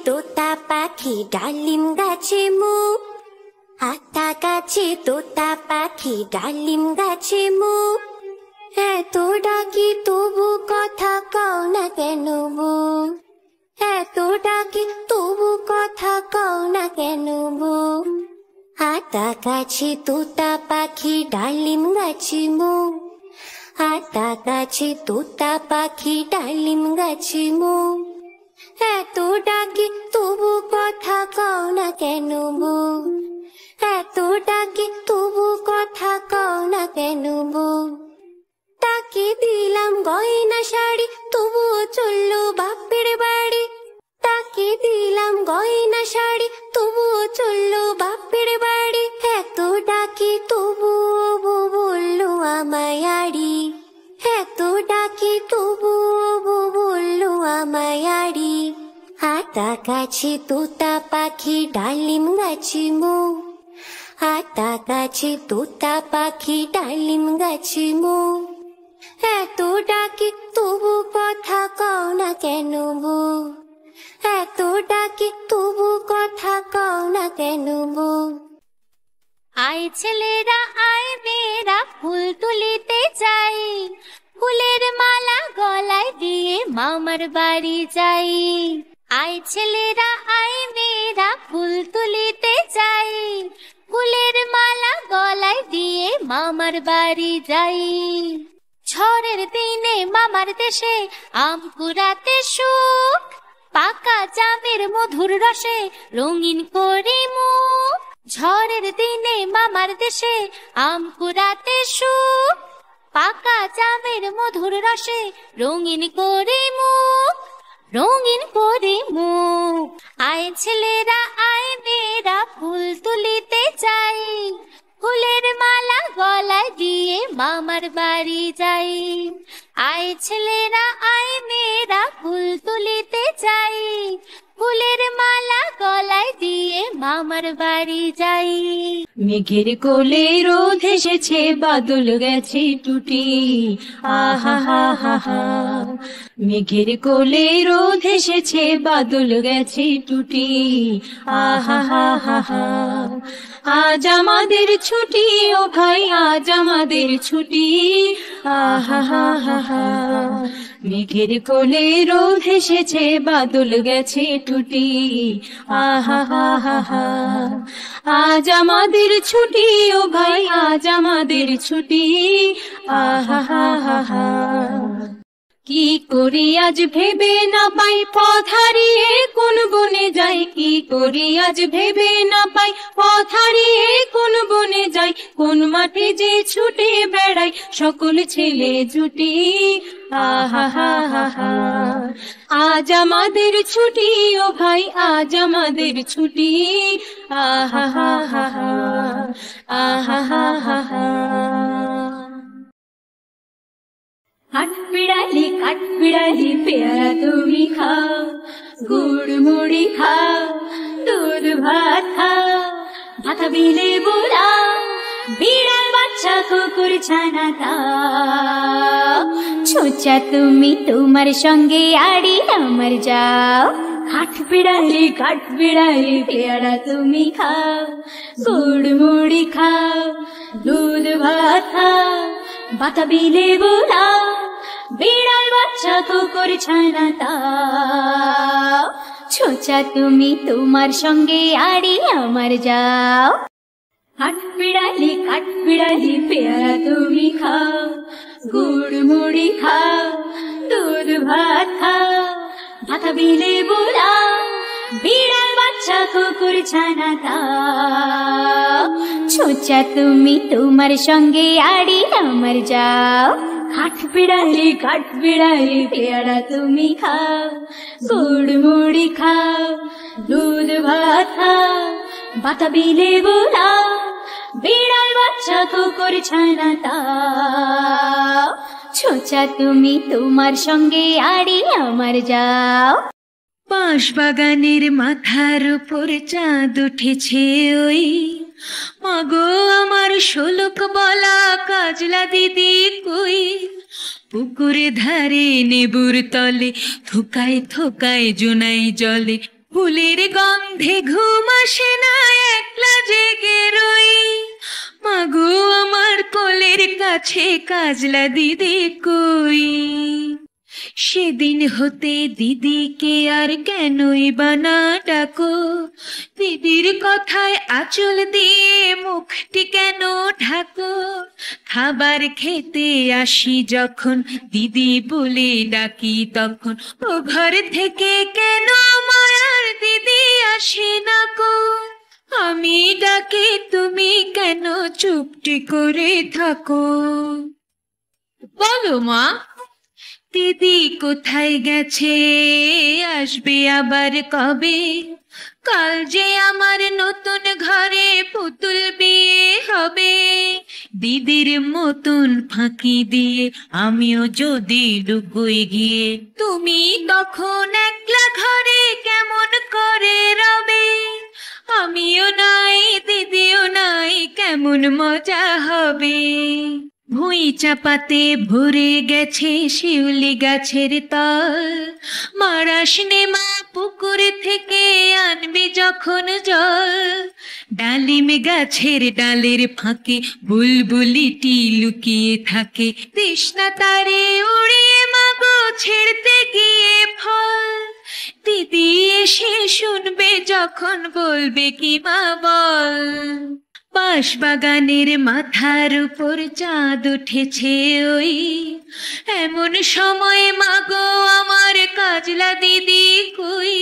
তোতা পাখি ডালিম গাছে মুখ, আতা গাছে তোতা পাখি ডালিম গাছে মুখ। এত ডাকি তবু কথা কও না কেন বউ, এত ডাকি তবু কথা কও না কেন বউ। আতা গাছে তোতা পাখি ডালিম গাছে মুখ, আতা গাছে তোতা পাখি ডালিম গাছে মুখ। এত ডাকি তবু কথা কও না কেন বউ, এত ডাকি তবু কথা কও না কেন বউ। তাকে দিলাম গয়না শাড়ি তবুও চললো বাপের বাড়ি, তাকে দিলাম গয়না শাড়ি তবুও চললো বাপের বাড়ি। এত ডাকি তবুও বউ বললো আমায় আড়ি, এত ডাকি তবুও বউ বললো আমায় আড়ি। আতা গাছে তোতা পাখি ডালিম গাছে মুখ, আতা গাছে তোতা পাখি ডালিম গাছে মুখ। এত ডাকি তবু কথা কও না কেন বউ, এত ডাকি তবু কথা কও না কেন বউ। আয় ছেলেরা আয় মেয়েরা ফুল তুলিতে যাই, ফুলের মালা গলায় দিয়ে মামার বাড়ি যাই। আয় ছেলেরা আয় মেয়েরা ফুল তুলিতে যাই, ফুলের মালা গলায় দিয়ে মামার বাড়ি যাই। ঝড়ের দিনে মামার দেশে আম কুড়াতে সুখ, পাকা জামের মধুর রসে রঙিন করে মুখ। ঝড়ের দিনে মামার দেশে আম কুড়াতে সুখ, পাকা জামের মধুর রসে রঙিন করে মুখ, রঙিন করে মুখ। আয় ছেলেরা আয় মেয়েরা ফুল তুলিতে যাই, ফুলের মালা গলায় দিয়ে মামার বাড়ি যাই। আয় ছেলেরা আয় মেয়েরা ফুল তুলিতে যাই, ফুলের মালা গলায় দিয়ে মামার বাড়ি যাই। মেঘের কোলে রোদ এসেছে বাদল গেছে টুটি, আহা হা হা হা। মেঘের কোলে রোদ এসেছে বাদল গেছে টুটি, আহা হা হা হা। আজ আমাদের ছুটি ও ভাই আজ আমাদের ছুটি, আহা হা হা হা। মেঘের কোলে রোদ এসেছে বাদল গেছে টুটি, আহা হা হা হা। আজ আমাদের ছুটি ও ভাই আজ আমাদের ছুটি, আহা হা হা হা। কি করি আজ ভেবে না পাই পথ হারিয়ে কোন বনে যাই, কি করি আজ ভেবে না পাই পথ হারিয়ে কোন বনে যাই। কোন মাঠে যে ছুটে বেড়াই সকল ছেলে জুটি, আহা হা হা হা। আজ আমাদের ছুটি ও ভাই আজ আমাদের ছুটি, আহা হা হা হা, আহা হা হা হা। কাঠ বিড়ালি পেয়ারা তুমি খাও, গুড় মুড়ি খাও, দুধ ভাত খাও, ভাতা বিলে বুড়া বিড়াল বাচ্চা কুকুর ছানা দাও। ছোচা তুমি তোমার সঙ্গে আড়ি আমার যাও। কাঠ বিড়ালি পেয়ারা তুমি খাও, গুড় মুড়ি খাও, দুধ ভাত খাও, ভাতা বিলে বুড়া বিড়াল বাচ্চা কুকুর ছানা দাও। ছোচা তুমি তোমার সঙ্গে আড়ি আমার যাও। কাঠ বিড়ালি পেয়ারা তুমি খাও, গুড় মুড়ি খাও, দুধ ভাত খাও, ভাতা বিলে বুড়া বিড়াল বাচ্চা কুকুর ছানা দাও। ছোচা তুমি তোমার সঙ্গে আড়ি আমার যাও। কাঠ বিড়ালি পেয়ারা তুমি খাও, গুড় মুড়ি খাও, দুধ ভাত খাও, ভাতা বিলে বুড়া বিড়াল বাচ্চা কুকুর ছানা দাও। ছোচা তুমি তোমার সঙ্গে আড়ি আমার যাও। বাঁশ বাগানের মাথার উপর চাঁদ উঠেছে ওই, মাগো আমার শোলক বলা কাজলা দিদি কই। পুকুরে ধারে নেবুর তলে থোকায় থোকায় জোনাই জলে ফুলের গন্ধে ঘুম আসে না, একলা জেগে রই। মাগো আমার কোলের কাছে কাজলা দিদি কই? সেদিন হতে দিদিকে আর কেনই বানা ডাকো? দিদির কথায় আঁচল দিয়ে মুখটি কেন ঢাকো? খাবার খেতে আসি যখন দিদি বলে ডাকি তখন, ও ঘর থেকে কেন মায়ার দিদি আসে না কো? আমি ডাকি তুমি কেন চুপটি করে থাকো? বলো মা, দিদি কোথায় গেছে? আসবে আবার কবে? কাল যে আমার নতুন ঘরে পুতুল বিয়ে হবে। দিদির মতন ফাঁকি দিয়ে আমিও যদি লুকোই গিয়ে, তুমি তখন একলা ঘরে কেমন করে রবে? আমিও নাই দিদিও নাই, কেমন মজা হবে। ভুঁই চাপাতে ভরে গেছে শিউলি গাছের তল, মারাস নে মা পুকুর থেকে আনবি যখন জল। ডালিম গাছের ডালের ফাঁকে বুলবুলিটি লুকিয়ে থাকে, তৃষ্ণা তারে উড়িয়ে মাগো ছেড়তে গিয়ে ফল। দিদি এসে শুনবে যখন বলবে কি মা বল? বাঁশ বাগানের মাথার উপর চাঁদ উঠেছে ওই, এমন সময় মাগো আমার কাজলা দিদি কই?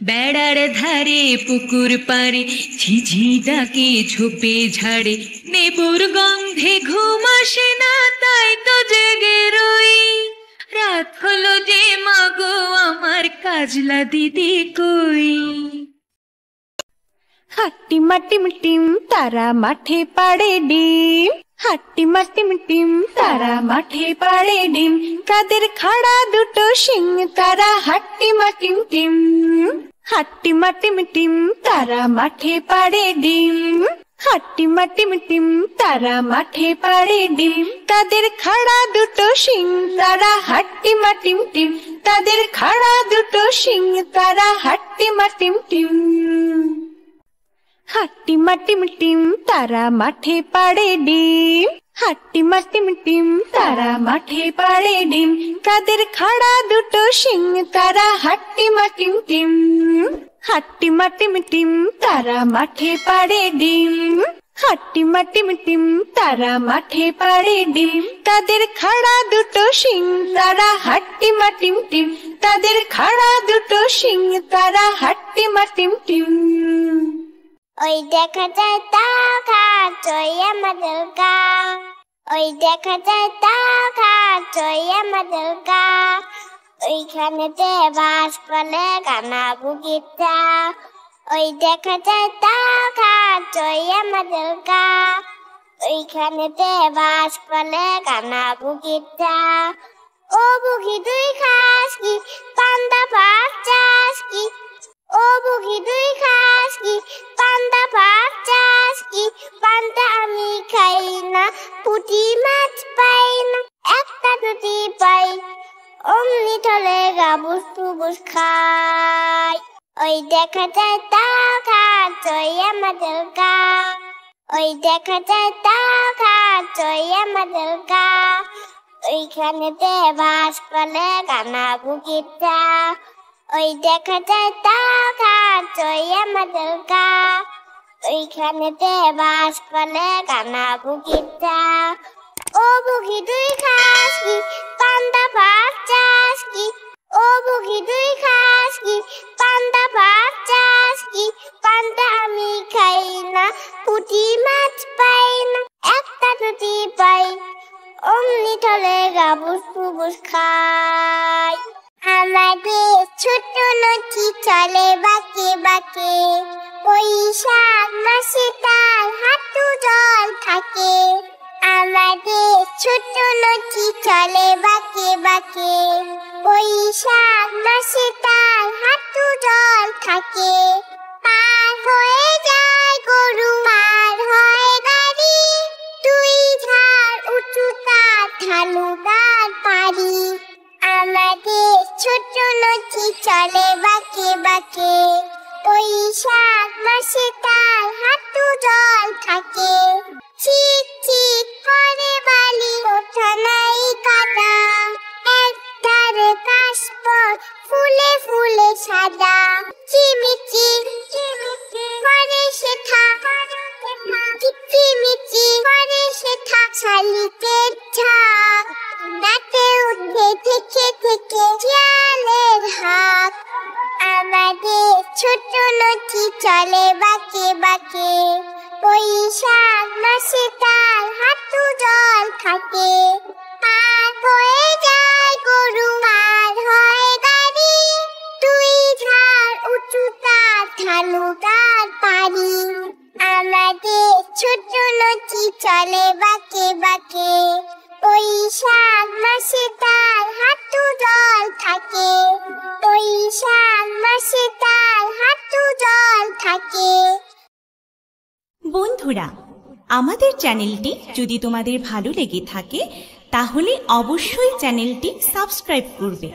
বেড়ার ধারে পুকুর পাড়ে ঝিঝি ডাকে ঝোপে ঝাড়ে, নেবুর গন্ধে ঘুম আসে না তাই তো জেগে রই। রাত হলো যে মাগো আমার কাজলা দিদি কই? হাট্টিমা টিম টিম তারা মাঠে পাড়ে ডিম, হাট্টিমা টিম টিম তারা মাঠে পাড়ে ডিম। তাদের খাড়া দুটো শিং তারা হাট্টিমা টিম টিম, হাট্টিমা টিম টিম তারা মাঠে পাড়ে ডিম, হাট্টিমা টিম টিম তারা মাঠে পাড়ে ডিম। তাদের খাড়া দুটো শিং তারা হাট্টিমা টিম টিম, তাদের খাড়া দুটো শিং তারা হাট্টিমা টিম টিম। হাট্টিমা টিম টিম তারা মাঠে পাড়ে ডিম, হাট্টিমা টিম টিম তারা মাঠে পাড়ে ডিম। তাদের খাড়া দুটো শিং তারা হাট্টিমা টিম টিম, হাট্টিমা টিম টিম তারা মাঠে পাড়ে ডিম, হাট্টিমা টিম টিম তারা মাঠে পাড়ে ডিম। তাদের খাড়া দুটো শিং তারা হাট্টিমা টিম টিম, তাদের খাড়া দুটো শিং তারা হাট্টিমা টিম টিম। ওই দেখা যায় তাকাতই আমাদের গা, ওই দেখা যায় তাকাতই আমাদের গা। ওইখানেতে বাস বলে গানা বুগিটা, ওই দেখা যায় তাকাতই আমাদের গা। ওইখানেতে বাস বলে গানা বুগিটা। ও বুগি তুই খাস কি পান্তা ভাত চাস কি? ও বুগি তুই খাস কি পান্তা ভাত চাস কি? পান্তা আমি খাই না, পুঁটি মাছ পাই না, একটা দুটি পাই, অমনি টলে গাবুস টুবুস খাই। ওই দেখা যায় তাকাতই আমাদের গা, ওই দেখা যায় তাকাতই আমাদের গা। ওইখানেতে বাস বলে গানা বুগিটা, ওই দেখা যায় তাকাতই আমাদের গা। ওইখানেতে বাস বলে গানা বুগিটা। ও বুগি তুই খাস কি পান্তা ভাত চাস কি? ও বুগি তুই খাস কি পান্তা ভাত চাস কি? পান্তা আমি খাই না, পুঁটি মাছ পাই না, একটা দুটি পাই, অমনি টলে গাবুস টুবুস খাই। আমাদের ছোট নদী চলে বাঁকে বাঁকে, বৈশাখ মাসে তার হাঁটু জল থাকে। আমাদের ছোট নদী চলে বাঁকে বাঁকে, বৈশাখ মাসে তার হাঁটু জল থাকে। পার হয়ে যায় গরু, পার হয় গাড়ি, দুই ঝাড় উঁচু তার ঢালু তার পারি। আমাদের ছোট নদী চলে বাঁকে বাঁকে বৈশাখ মাসে তার হাঁটু জল থাকে চিক চিক করে বালি ওঠা নাই কাদা একধারে কাশবন ফুলে ফুলে সাদা চিমিচি করে শেখা চিমিচি করে শেখা শালিকের ঝাঁক রাতে উঠে থেকে থেকে শিয়ালের হাঁক আমাদের ছোট নদী চলে বাঁকে বাঁকে বৈশাখ মাসে তার হাঁটু জল থাকে পার হয়ে যায় গরু পার হয় গাড়ি দুই ধার উঁচু তার ঢালু তার পারি আমাদের ছোট নদী চলে বাঁকে বাঁকে বৈশাখ মাসে তার হাঁটু জল থাকে বৈশাখ মাসে তার হাঁটু জল থাকে। বন্ধুরা, আমাদের চ্যানেলটি যদি তোমাদের ভালো লেগে থাকে তাহলে অবশ্যই চ্যানেলটি সাবস্ক্রাইব করবে।